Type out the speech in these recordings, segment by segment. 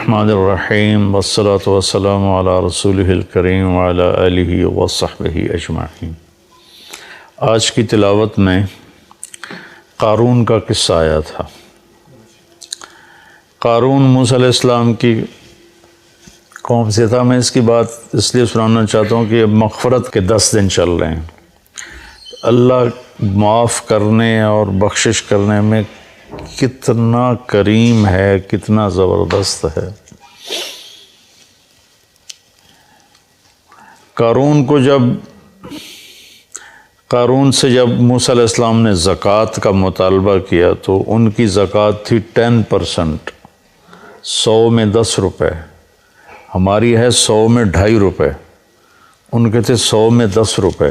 الرحمن الرحیم والصلاة والسلام علی رسولہ الکریم وعلی آلہ وصحبہ اجمعین۔ آج کی تلاوت میں قارون کا قصہ آیا تھا۔ قارون موسیٰ علیہ السلام کی قوم سے تھا۔ میں اس کی بات اس لیے سنانا چاہتا ہوں کہ اب مغفرت کے 10 دن چل رہے ہیں۔ اللہ معاف کرنے اور بخشش کرنے میں کتنا کریم ہے، کتنا زبردست ہے۔ قارون سے جب موسیٰ علیہ السلام نے زکوٰۃ کا مطالبہ کیا تو ان کی زکوٰۃ تھی 10%، 100 میں 10 روپے۔ ہماری ہے 100 میں 2.5 روپے، ان کے تھے 100 میں 10 روپے۔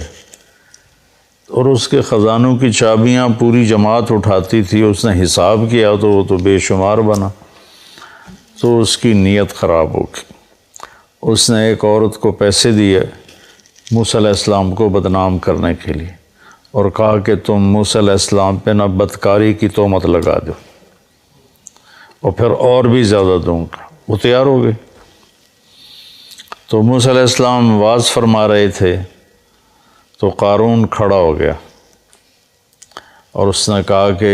اور اس کے خزانوں کی چابیاں پوری جماعت اٹھاتی تھی۔ اس نے حساب کیا تو وہ تو بے شمار بنا، تو اس کی نیت خراب ہو گئی۔ اس نے ایک عورت کو پیسے دیے موسیٰ علیہ السلام کو بدنام کرنے کے لیے، اور کہا کہ تم موسیٰ علیہ السلام پہ نہ بدکاری کی تہمت لگا دو، اور پھر اور بھی زیادہ دوں گا۔ وہ تیار ہو گئے۔ تو موسیٰ علیہ السلام وعظ فرما رہے تھے تو قارون کھڑا ہو گیا اور اس نے کہا کہ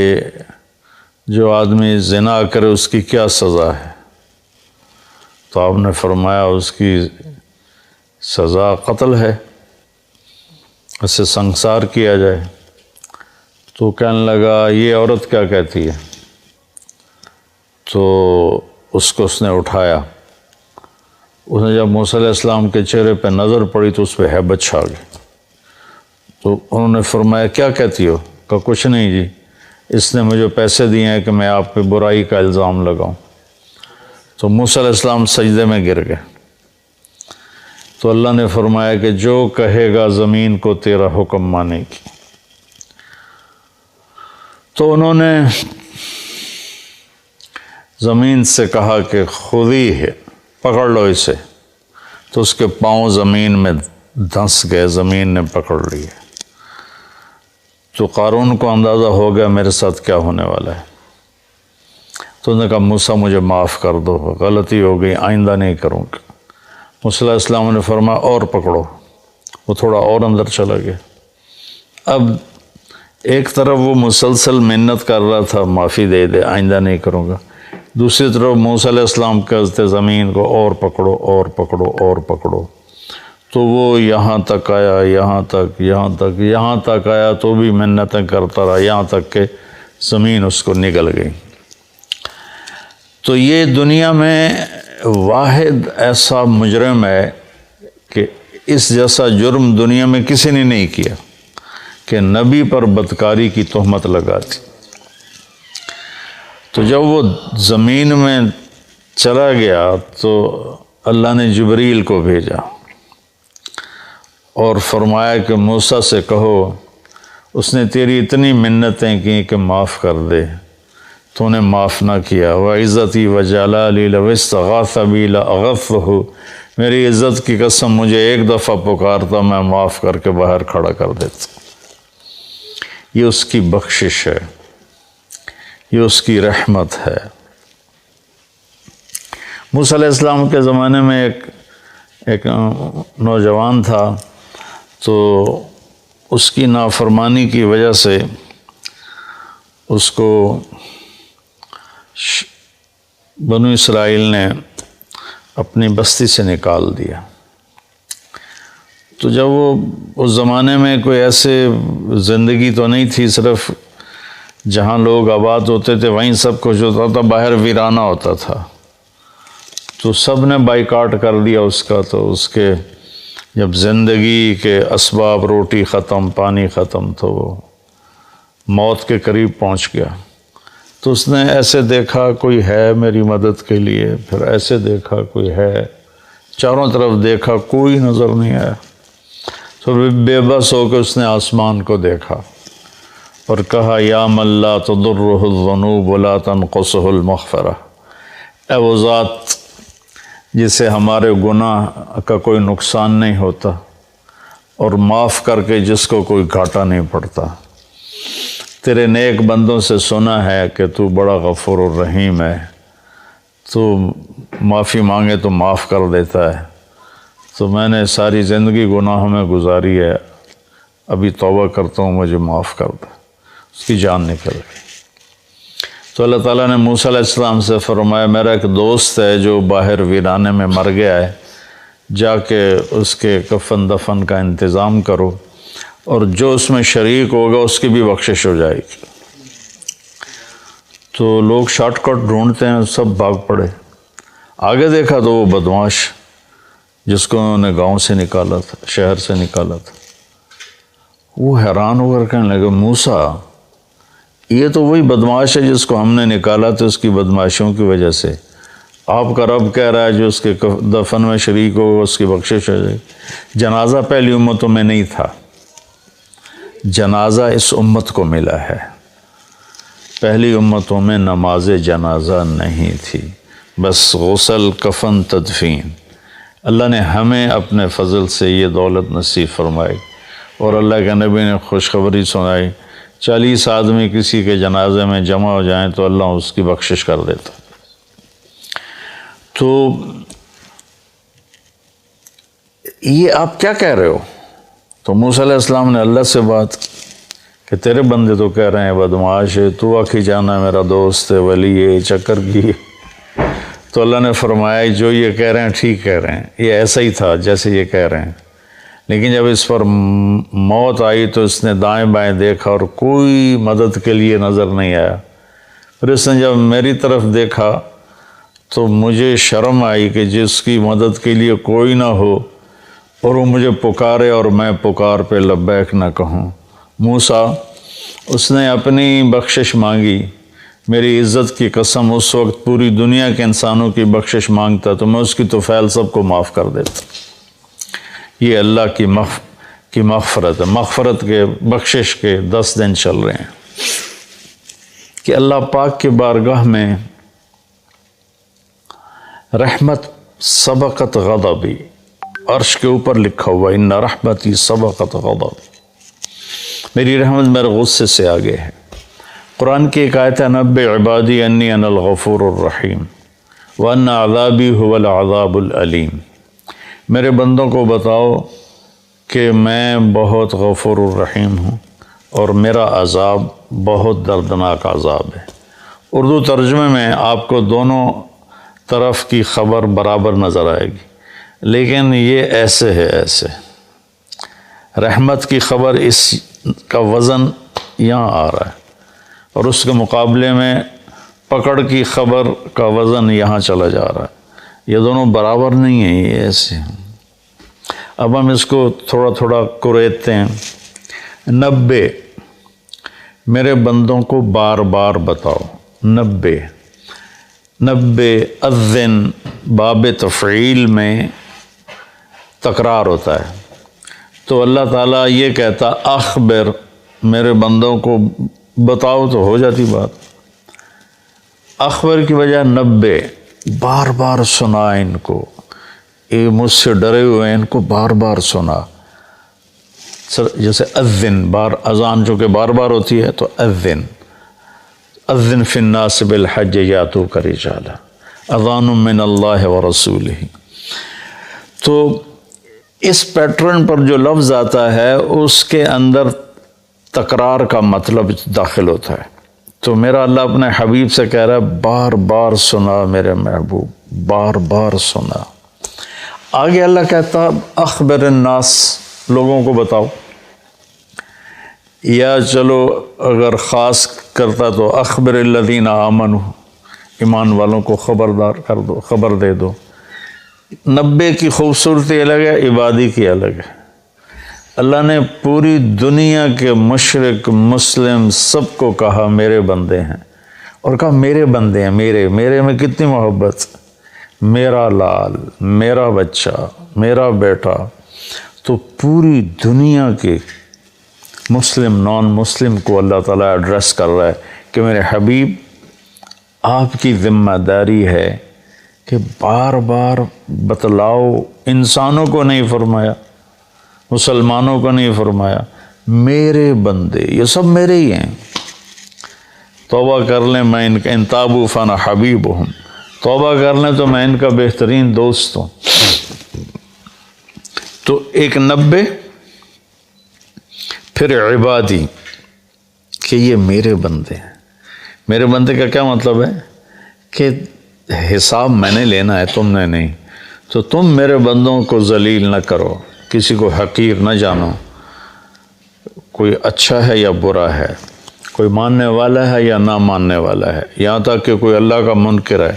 جو آدمی زنا کرے اس کی کیا سزا ہے؟ تو آپ نے فرمایا اس کی سزا قتل ہے، اسے سنسار کیا جائے۔ تو کہنے لگا یہ عورت کیا کہتی ہے؟ تو اس نے اٹھایا۔ اس نے جب موسیٰ علیہ السلام کے چہرے پہ نظر پڑی تو اس پہ ہیبت چھا گئی۔ تو انہوں نے فرمایا کیا کہتی ہو؟ کہا کچھ نہیں جی، اس نے مجھے پیسے دیے ہیں کہ میں آپ پہ برائی کا الزام لگاؤں۔ تو موسیٰ علیہ السلام سجدے میں گر گئے۔ تو اللہ نے فرمایا کہ جو کہے گا زمین کو تیرا حکم مانے گی۔ تو انہوں نے زمین سے کہا کہ خودی ہے، پکڑ لو اسے۔ تو اس کے پاؤں زمین میں دھنس گئے، زمین نے پکڑ لیے۔ تو قارون کو اندازہ ہو گیا میرے ساتھ کیا ہونے والا ہے۔ تو انہوں نے کہا موسیٰ مجھے معاف کر دو، غلطی ہو گئی، آئندہ نہیں کروں گا۔ موسیٰ علیہ السلام نے فرمایا اور پکڑو۔ وہ تھوڑا اور اندر چلا گیا۔ اب ایک طرف وہ مسلسل منت کر رہا تھا معافی دے دے، آئندہ نہیں کروں گا، دوسری طرف موسیٰ علیہ السلام کہتے زمین کو اور پکڑو اور پکڑو اور پکڑو۔ تو وہ یہاں تک آیا، یہاں تک آیا تو بھی منتیں کرتا رہا، یہاں تک کہ زمین اس کو نگل گئی۔ تو یہ دنیا میں واحد ایسا مجرم ہے کہ اس جیسا جرم دنیا میں کسی نے نہیں کیا کہ نبی پر بدکاری کی تہمت لگا دی۔ تو جب وہ زمین میں چلا گیا تو اللہ نے جبریل کو بھیجا اور فرمایا کہ موسیٰ سے کہو اس نے تیری اتنی منتیں کی کہ معاف کر دے، تو نے معاف نہ کیا۔ وَعِزَّتِي وَجَلَالِي لَوْ اسْتَغَاثَ بِي لَأَغَثْتُهُ، میری عزت کی قسم مجھے ایک دفعہ پکارتا میں معاف کر کے باہر کھڑا کر دیتا۔ یہ اس کی بخشش ہے، یہ اس کی رحمت ہے۔ موسیٰ علیہ السلام کے زمانے میں ایک نوجوان تھا، تو اس کی نافرمانی کی وجہ سے اس کو بنو اسرائیل نے اپنی بستی سے نکال دیا۔ تو جب وہ اس زمانے میں کوئی ایسے زندگی تو نہیں تھی، صرف جہاں لوگ آباد ہوتے تھے وہیں سب کچھ ہوتا تھا، باہر ویرانہ ہوتا تھا۔ تو سب نے بائیکاٹ کر دیا اس کا۔ تو اس کے جب زندگی کے اسباب، روٹی ختم، پانی ختم، تو وہ موت کے قریب پہنچ گیا۔ تو اس نے ایسے دیکھا کوئی ہے میری مدد کے لیے، پھر ایسے دیکھا کوئی ہے، چاروں طرف دیکھا کوئی نظر نہیں آیا۔ تو بے بس ہو کے اس نے آسمان کو دیکھا اور کہا یا من لا تضرہ الذنوب ولا تنقصہ المغفرہ، اے وہ ذات جسے ہمارے گناہ کا کوئی نقصان نہیں ہوتا اور معاف کر کے جس کو کوئی گھاٹا نہیں پڑتا، تیرے نیک بندوں سے سنا ہے کہ تو بڑا غفور الرحیم ہے، تو معافی مانگے تو معاف کر دیتا ہے، تو میں نے ساری زندگی گناہوں میں گزاری ہے، ابھی توبہ کرتا ہوں، مجھے معاف کر دے۔ اس کی جان نکل گئی۔ تو اللہ تعالیٰ نے موسیٰ علیہ السلام سے فرمایا میرا ایک دوست ہے جو باہر ویرانے میں مر گیا ہے، جا کے اس کے کفن دفن کا انتظام کرو، اور جو اس میں شریک ہوگا اس کی بھی بخشش ہو جائے گی۔ تو لوگ شارٹ کٹ ڈھونڈتے ہیں، سب بھاگ پڑے۔ آگے دیکھا تو وہ بدمعاش جس کو انہوں نے گاؤں سے نکالا تھا، شہر سے نکالا تھا، وہ حیران ہو کر کہنے لگے موسیٰ یہ تو وہی بدمعاش ہے جس کو ہم نے نکالا تھا اس کی بدمعاشیوں کی وجہ سے، آپ کا رب کہہ رہا ہے جو اس کے دفن میں شریک ہوگا اس کی بخشش ہو جائے گی۔ جنازہ پہلی امتوں میں نہیں تھا، جنازہ اس امت کو ملا ہے، پہلی امتوں میں نماز جنازہ نہیں تھی، بس غسل، کفن، تدفین۔ اللہ نے ہمیں اپنے فضل سے یہ دولت نصیب فرمائی، اور اللہ کے نبی نے خوشخبری سنائی 40 آدمی کسی کے جنازے میں جمع ہو جائیں تو اللہ اس کی بخشش کر دیتا۔ تو یہ آپ کیا کہہ رہے ہو؟ تو موسیٰ علیہ السلام نے اللہ سے بات کہ تیرے بندے تو کہہ رہے ہیں بدمعاش ہے، تو آخی جانا میرا دوست ہے، ولی ہے، چکر کی۔ تو اللہ نے فرمایا جو یہ کہہ رہے ہیں ٹھیک کہہ رہے ہیں، یہ ایسا ہی تھا جیسے یہ کہہ رہے ہیں، لیکن جب اس پر موت آئی تو اس نے دائیں بائیں دیکھا اور کوئی مدد کے لیے نظر نہیں آیا۔ پھر اس نے جب میری طرف دیکھا تو مجھے شرم آئی کہ جس کی مدد کے لیے کوئی نہ ہو اور وہ مجھے پکارے اور میں پکار پہ لبیک نہ کہوں۔ موسیٰ اس نے اپنی بخشش مانگی، میری عزت کی قسم اس وقت پوری دنیا کے انسانوں کی بخشش مانگتا تو میں اس کی طفیل سب کو معاف کر دیتا۔ یہ اللہ کی مغفرت ہے، مغفرت کے بخشش کے 10 دن چل رہے ہیں کہ اللہ پاک کے بارگاہ میں رحمت سبقت غضبی، عرش کے اوپر لکھا ہوا ان رحمتی سبقت غضبی، میری رحمت میرے غصے سے آگے ہے۔ قرآن کی ایک آیت ہے نبئ عبادی انی انا الغفور الرحیم وان عذابی هو العذاب العلیم، میرے بندوں کو بتاؤ کہ میں بہت غفور الرحیم ہوں اور میرا عذاب بہت دردناک عذاب ہے۔ اردو ترجمے میں آپ کو دونوں طرف کی خبر برابر نظر آئے گی، لیکن یہ ایسے ہے، ایسے رحمت کی خبر اس کا وزن یہاں آ رہا ہے اور اس کے مقابلے میں پکڑ کی خبر کا وزن یہاں چلا جا رہا ہے، یہ دونوں برابر نہیں ہیں، یہ ایسے ہیں۔ اب ہم اس کو تھوڑا تھوڑا کریدتے ہیں۔ 90 میرے بندوں کو بار بار بتاؤ، 90 اذن باب تفعیل میں تکرار ہوتا ہے، تو اللہ تعالیٰ یہ کہتا اخبر میرے بندوں کو بتاؤ تو ہو جاتی بات، اخبر کی وجہ 90 بار بار سنا ان کو، یہ مجھ سے ڈرے ہوئے ہیں ان کو بار بار سنا۔ جیسے اذن بار اذان جو کہ بار بار ہوتی ہے تو اذن فی الناس بالحج یاتوک رجالا اذان من اللہ ورسولہ۔ تو اس پیٹرن پر جو لفظ آتا ہے اس کے اندر تکرار کا مطلب داخل ہوتا ہے، تو میرا اللہ اپنے حبیب سے کہہ رہا ہے بار بار سنا میرے محبوب، بار بار سنا۔ آگے اللہ کہتا اخبر الناس لوگوں کو بتاؤ، یا چلو اگر خاص کرتا تو اخبر الذین آمنوا ایمان والوں کو خبردار کر دو، خبر دے دو۔ 90 کی خوبصورتی الگ ہے، عبادی کی الگ ہے۔ اللہ نے پوری دنیا کے مشرق مسلم سب کو کہا میرے بندے ہیں، اور کہا میرے بندے ہیں، میرے میں کتنی محبت، میرا لال، میرا بچہ، میرا بیٹا۔ تو پوری دنیا کے مسلم نان مسلم کو اللہ تعالیٰ ایڈریس کر رہا ہے کہ میرے حبیب آپ کی ذمہ داری ہے کہ بار بار بتلاؤ، انسانوں کو نہیں فرمایا، مسلمانوں کو نہیں فرمایا، میرے بندے یہ سب میرے ہی ہیں، توبہ کر لیں میں ان تابوا فانا حبیبہم، توبہ کر لیں تو میں ان کا بہترین دوست ہوں. تو ایک 90، پھر عبادی کہ یہ میرے بندے ہیں. میرے بندے کا کیا مطلب ہے کہ حساب میں نے لینا ہے، تم نے نہیں. تو تم میرے بندوں کو ذلیل نہ کرو، کسی کو حقیر نہ جانو، کوئی اچھا ہے یا برا ہے، کوئی ماننے والا ہے یا نہ ماننے والا ہے، یہاں تک کہ کوئی اللہ کا منکر ہے.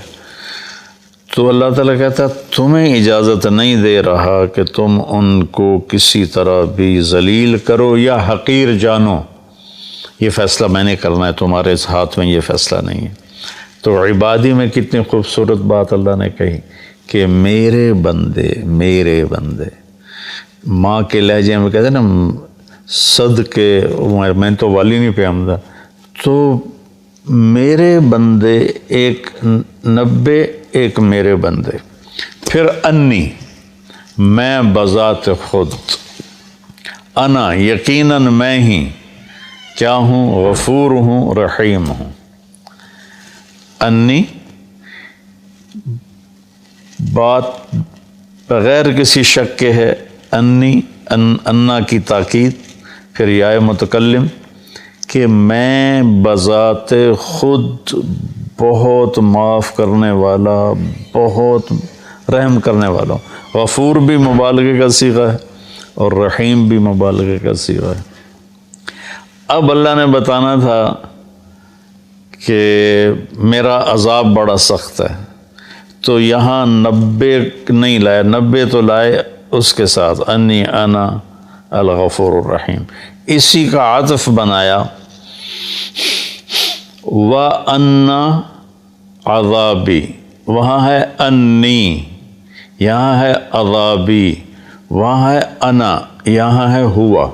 تو اللہ تعالیٰ کہتا ہے تمہیں اجازت نہیں دے رہا کہ تم ان کو کسی طرح بھی ذلیل کرو یا حقیر جانو. یہ فیصلہ میں نے کرنا ہے، تمہارے اس ہاتھ میں یہ فیصلہ نہیں ہے. تو عبادی میں کتنی خوبصورت بات اللہ نے کہی کہ میرے بندے، میرے بندے. ماں کے لہجے میں کہتے ہیں نا صدقے، میں تو والی نہیں پہ آمدہ. تو میرے بندے ایک 90، ایک میرے بندے. پھر انی، میں بذات خود، انا یقیناً میں ہی کیا ہوں، غفور ہوں، رحیم ہوں. انی بات بغیر کسی شک کے ہے. انی، انا کی تاکید، پھر یا متکلم کہ میں بذات خود بہت معاف کرنے والا، بہت رحم کرنے والا ہوں. غفور بھی مبالغے کا صیغہ ہے اور رحیم بھی مبالغے کا صیغہ ہے. اب اللہ نے بتانا تھا کہ میرا عذاب بڑا سخت ہے، تو یہاں 90 نہیں لائے، 90 تو لائے اس کے ساتھ انی انا الغفور الرحیم. اسی کا عطف بنایا وَأَنَّ عَذَابِي. وہاں ہے انی، یہاں ہے عذابی، وہاں ہے انا، یہاں ہے ہوا.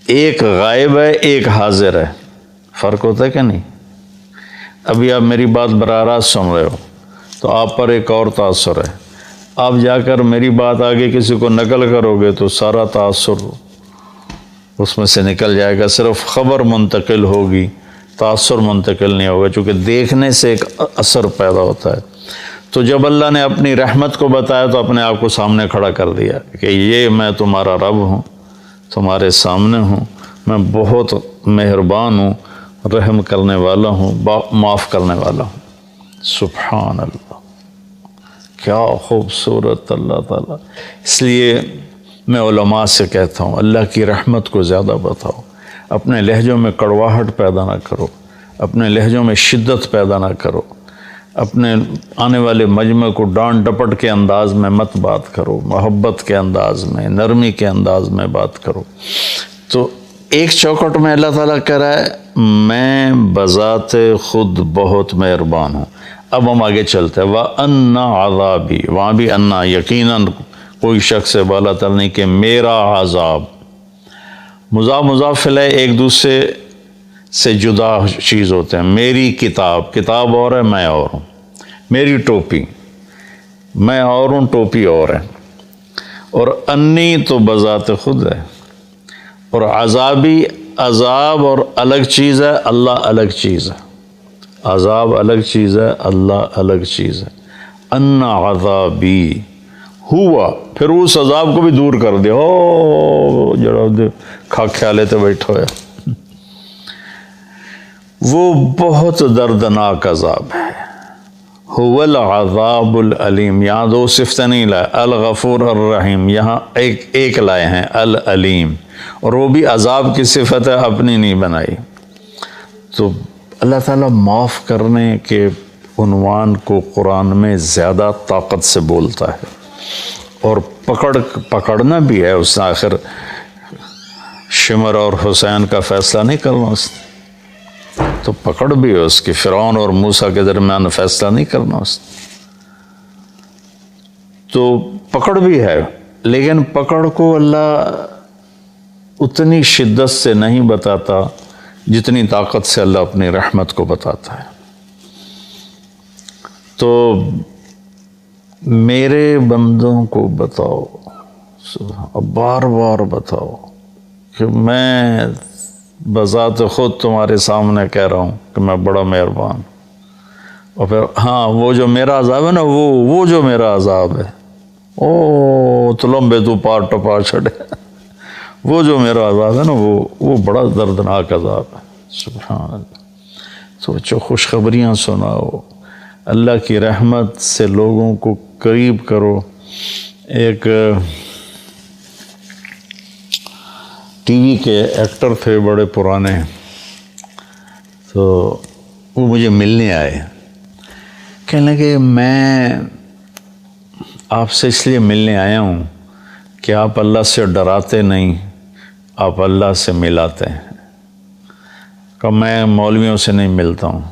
ایک غائب ہے، ایک حاضر ہے. فرق ہوتا ہے کہ نہیں؟ ابھی آپ میری بات براہ راست سن رہے ہو تو آپ پر ایک اور تاثر ہے. آپ جا کر میری بات آگے کسی کو نقل کرو گے تو سارا تاثر اس میں سے نکل جائے گا. صرف خبر منتقل ہوگی، تاثر منتقل نہیں ہوگا، چونکہ دیکھنے سے ایک اثر پیدا ہوتا ہے. تو جب اللہ نے اپنی رحمت کو بتایا تو اپنے آپ کو سامنے کھڑا کر دیا کہ یہ میں تمہارا رب ہوں، تمہارے سامنے ہوں، میں بہت مہربان ہوں، رحم کرنے والا ہوں، معاف کرنے والا ہوں. سبحان اللہ، کیا خوبصورت اللہ تعالیٰ. اس لیے میں علماء سے کہتا ہوں اللہ کی رحمت کو زیادہ بتاؤ. اپنے لہجوں میں کڑواہٹ پیدا نہ کرو، اپنے لہجوں میں شدت پیدا نہ کرو، اپنے آنے والے مجمع کو ڈانٹ ڈپٹ کے انداز میں مت بات کرو، محبت کے انداز میں، نرمی کے انداز میں بات کرو. تو ایک چوکٹ میں اللہ تعالیٰ کہہ رہا ہے میں بذات خود بہت مہربان ہوں. اب ہم آگے چلتے ہیں. وَأَنَّ عَذَابِي، وہاں بھی انا، یقیناً کوئی شخص سے بالا تر نہیں کہ میرا عذاب. مضاف مضاف الیہ ایک دوسرے سے جدا چیز ہوتے ہیں. میری کتاب، کتاب اور ہے، میں اور ہوں. میری ٹوپی، میں اور ہوں، ٹوپی اور ہے. اور انی تو بذات خود ہے. اور عذابی، عذاب اور الگ چیز ہے، اللہ الگ چیز ہے. عذاب الگ چیز ہے، اللہ الگ چیز ہے. ان عذابی ہوا، پھر اس عذاب کو بھی دور کر دیا. او جڑا کھا خیالے تے بیٹھا ہوا، وہ بہت دردناک عذاب ہے. هو العذاب العلیم. یہاں دو صفتیں نہیں لائے، الغفور الرحیم، یہاں ایک لائے ہیں العلیم، اور وہ بھی عذاب کی صفت ہے، اپنی نہیں بنائی. تو اللہ تعالیٰ معاف کرنے کے عنوان کو قرآن میں زیادہ طاقت سے بولتا ہے، اور پکڑنا بھی ہے. اس نے آخر شمر اور حسین کا فیصلہ نہیں کرنا، اس نے تو پکڑ بھی ہے اس کی. فرعون اور موسیٰ کے درمیان فیصلہ نہیں کرنا اس نے، تو پکڑ بھی ہے. لیکن پکڑ کو اللہ اتنی شدت سے نہیں بتاتا جتنی طاقت سے اللہ اپنی رحمت کو بتاتا ہے. تو میرے بندوں کو بتاؤ، بار بار بتاؤ کہ میں بذات خود تمہارے سامنے کہہ رہا ہوں کہ میں بڑا مہربان. اور پھر ہاں وہ جو میرا عذاب ہے نا وہ جو میرا عذاب ہے تو لمبے تو پار ٹپا چھڑے وہ جو میرا عذاب ہے نا وہ بڑا دردناک عذاب ہے. سبحان اللہ. تو بچوں خوشخبریاں سناؤ، اللہ کی رحمت سے لوگوں کو قریب کرو. ایک ٹی وی کے ایکٹر تھے بڑے پرانے، تو وہ مجھے ملنے آئے، کہنے لگے میں آپ سے اس لیے ملنے آیا ہوں کہ آپ اللہ سے ڈراتے نہیں، آپ اللہ سے ملاتے ہیں. کہ میں مولویوں سے نہیں ملتا ہوں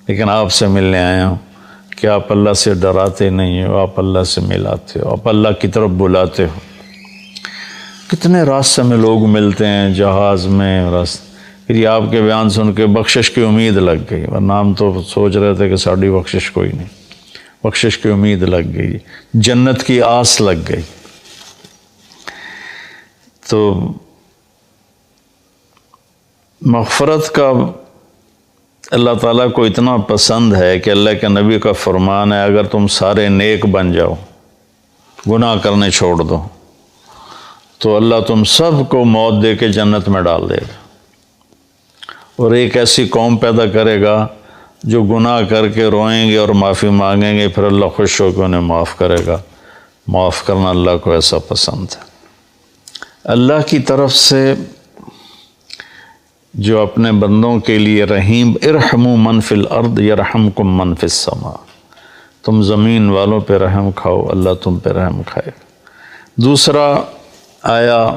لیکن آپ سے ملنے آیا ہوں کہ آپ اللہ سے ڈراتے نہیں ہو، آپ اللہ سے ملاتے ہو، آپ اللہ کی طرف بلاتے ہو. کتنے راستے میں لوگ ملتے ہیں، جہاز میں پھر یہ آپ کے بیان سن کے بخشش کی امید لگ گئی، ورنہ ہم تو سوچ رہے تھے کہ ساڑھی بخشش کوئی نہیں. بخشش کی امید لگ گئی، جنت کی آس لگ گئی. تو مغفرت کا اللہ تعالیٰ کو اتنا پسند ہے کہ اللہ کے نبی کا فرمان ہے اگر تم سارے نیک بن جاؤ، گناہ کرنے چھوڑ دو، تو اللہ تم سب کو موت دے کے جنت میں ڈال دے گا، اور ایک ایسی قوم پیدا کرے گا جو گناہ کر کے روئیں گے اور معافی مانگیں گے، پھر اللہ خوش ہو کے انہیں معاف کرے گا. معاف کرنا اللہ کو ایسا پسند ہے. اللہ کی طرف سے جو اپنے بندوں کے لیے رحیم، ارحموا من فی الارض یرحمکم من فی السماء، تم زمین والوں پہ رحم کھاؤ اللہ تم پہ رحم کھائے. دوسرا آیا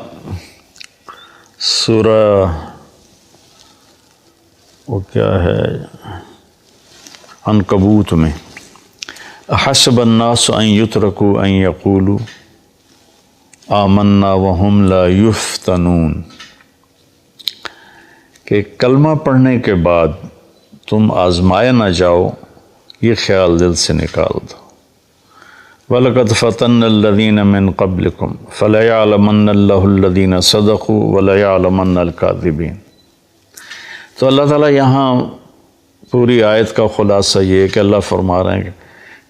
سورہ وہ کیا ہے عنکبوت میں، احسب الناس ان یترکوا ان یقولوا آمنا وہم لا یفتنون، کہ کلمہ پڑھنے کے بعد تم آزمائے نہ جاؤ، یہ خیال دل سے نکال دو. وَلَقَدْ فَتَنَّ الَّذِينَ مِن قَبْلِكُمْ فَلَيَعْلَمَنَّ اللَّهُ الَّذِينَ صَدَقُوا وَلَيَعْلَمَنَّ الْكَاذِبِينَ. تو اللہ تعالیٰ یہاں پوری آیت کا خلاصہ یہ ہے کہ اللہ فرما رہے ہیں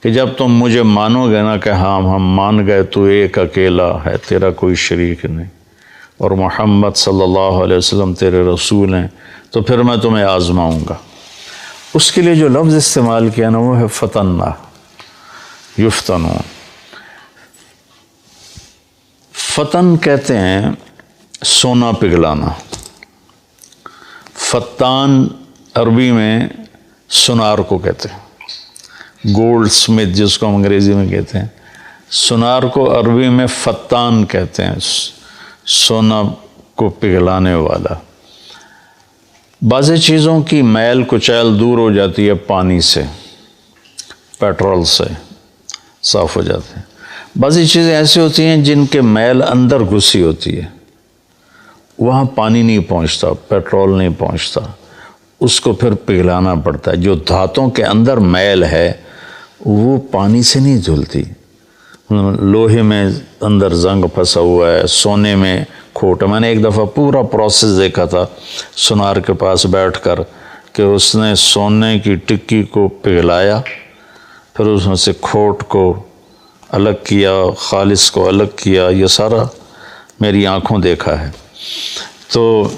کہ جب تم مجھے مانو گے نا کہ ہاں ہم مان گئے تو ایک اکیلا ہے، تیرا کوئی شریک نہیں، اور محمد صلی اللہ علیہ وسلم تیرے رسول ہیں، تو پھر میں تمہیں آزماؤں گا. اس کے لیے جو لفظ استعمال کیا نا وہ ہے فتنہ، یفتنون. فتن کہتے ہیں سونا پگھلانا، فتان عربی میں سنار کو کہتے ہیں، گولڈ سمتھ جس کو ہم انگریزی میں کہتے ہیں، سنار کو عربی میں فتان کہتے ہیں، سونا کو پگھلانے والا. بعض چیزوں کی میل کچیل دور ہو جاتی ہے پانی سے، پیٹرول سے صاف ہو جاتے ہیں. بعضی چیزیں ایسی ہوتی ہیں جن کے میل اندر گھسی ہوتی ہے، وہاں پانی نہیں پہنچتا، پیٹرول نہیں پہنچتا، اس کو پھر پگھلانا پڑتا ہے. جو دھاتوں کے اندر میل ہے وہ پانی سے نہیں دھلتی. لوہے میں اندر زنگ پھنسا ہوا ہے، سونے میں کھوٹ. میں نے ایک دفعہ پورا پروسیس دیکھا تھا سنار کے پاس بیٹھ کر کہ اس نے سونے کی ٹکی کو پگھلایا، پھر اس میں سے کھوٹ کو الگ کیا، خالص کو الگ کیا. یہ سارا میری آنکھوں دیکھا ہے. تو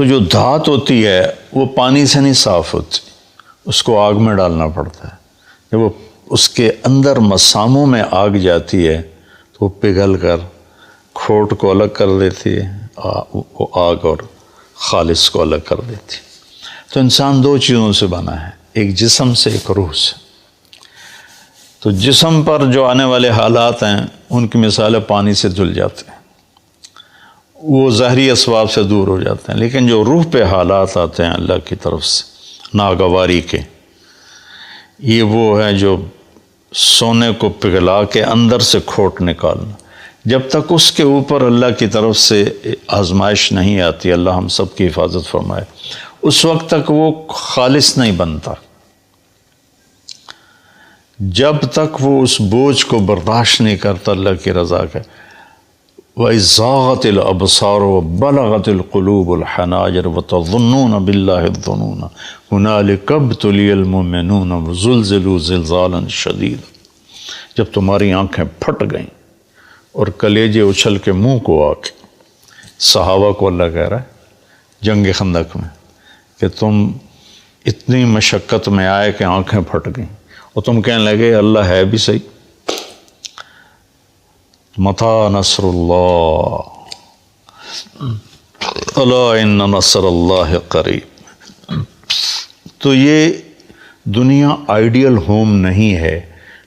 جو دھات ہوتی ہے وہ پانی سے نہیں صاف ہوتی، اس کو آگ میں ڈالنا پڑتا ہے. جب وہ اس کے اندر مساموں میں آگ جاتی ہے تو وہ پگھل کر کھوٹ کو الگ کر دیتی ہے، وہ آگ اور خالص کو الگ کر دیتی ہے. تو انسان دو چیزوں سے بنا ہے، ایک جسم سے، ایک روح سے. تو جسم پر جو آنے والے حالات ہیں ان کی مثال پانی سے دھل جاتے ہیں، وہ ظاہری اسباب سے دور ہو جاتے ہیں. لیکن جو روح پہ حالات آتے ہیں اللہ کی طرف سے ناگواری کے، یہ وہ ہے جو سونے کو پگھلا کے اندر سے کھوٹ نکالنا. جب تک اس کے اوپر اللہ کی طرف سے آزمائش نہیں آتی، اللہ ہم سب کی حفاظت فرمائے، اس وقت تک وہ خالص نہیں بنتا. جب تک وہ اس بوجھ کو برداشت نہیں کرتا اللہ کی رضا کا، وَإِذْ زَاغَتِ الْأَبْصَارُ وَبَلَغَتِ الْقُلُوبُ الْحَنَاجِرَ وَتَظُنُّونَ بِاللَّهِ الظُّنُونَ هُنَالِكَ ابْتُلِيَ الْمُؤْمِنُونَ وَزُلْزِلُوا زِلْزَالًا شَدِيدًا، جب تمہاری آنکھیں پھٹ گئیں اور کلیجے اچھل کے منہ کو آ کے، صحابہ کو اللہ کہہ رہا ہے جنگ خندق میں کہ تم اتنی مشقت میں آئے کہ آنکھیں پھٹ گئیں اور تم کہنے لگے اللہ ہے بھی صحیح، متی نصر اللہ الا ان نصر اللہ قریب۔ تو یہ دنیا آئیڈیل ہوم نہیں ہے،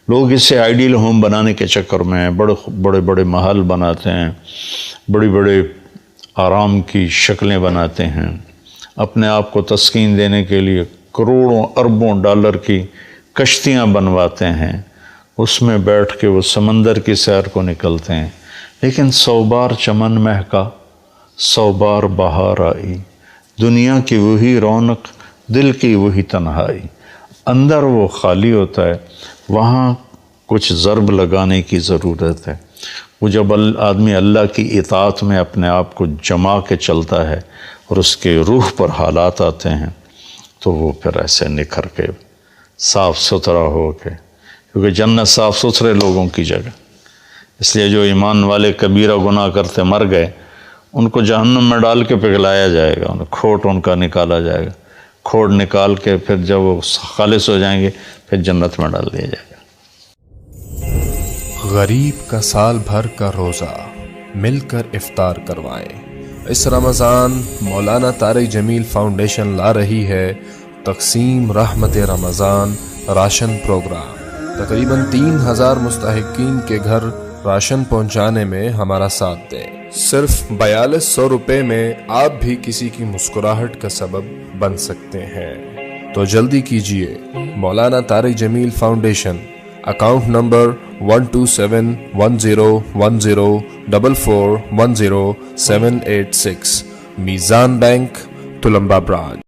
لوگ اسے آئیڈیل ہوم بنانے کے چکر میں بڑے بڑے محل بناتے ہیں، بڑی بڑے آرام کی شکلیں بناتے ہیں، اپنے آپ کو تسکین دینے کے لیے کروڑوں اربوں ڈالر کی کشتیاں بنواتے ہیں، اس میں بیٹھ کے وہ سمندر کی سیر کو نکلتے ہیں، لیکن 100 بار چمن مہکا 100 بار بہار آئی، دنیا کی وہی رونق دل کی وہی تنہائی، اندر وہ خالی ہوتا ہے، وہاں کچھ ضرب لگانے کی ضرورت ہے۔ وہ جب آدمی اللہ کی اطاعت میں اپنے آپ کو جما کے چلتا ہے اور اس کے روح پر حالات آتے ہیں تو وہ پھر ایسے نکھر کے صاف ستھرا ہو کے، کیونکہ جنت صاف ستھرے لوگوں کی جگہ، اس لیے جو ایمان والے کبیرہ گناہ کرتے مر گئے ان کو جہنم میں ڈال کے پگھلایا جائے گا، کھوٹ ان کا نکالا جائے گا، کھوٹ نکال کے پھر جب وہ خالص ہو جائیں گے پھر جنت میں ڈال دیا جائے گا۔ غریب کا سال بھر کا روزہ مل کر افطار کروائیں۔ اس رمضان مولانا طارق جمیل فاؤنڈیشن لا رہی ہے تقسیم رحمت رمضان راشن پروگرام۔ تقریباً 3000 مستحقین کے گھر راشن پہنچانے میں ہمارا ساتھ دیں۔ صرف 4200 روپے میں آپ بھی کسی کی مسکراہٹ کا سبب بن سکتے ہیں، تو جلدی کیجیے۔ مولانا طارق جمیل فاؤنڈیشن، اکاؤنٹ نمبر 127101044410786، میزان بینک، تلمبا برانچ۔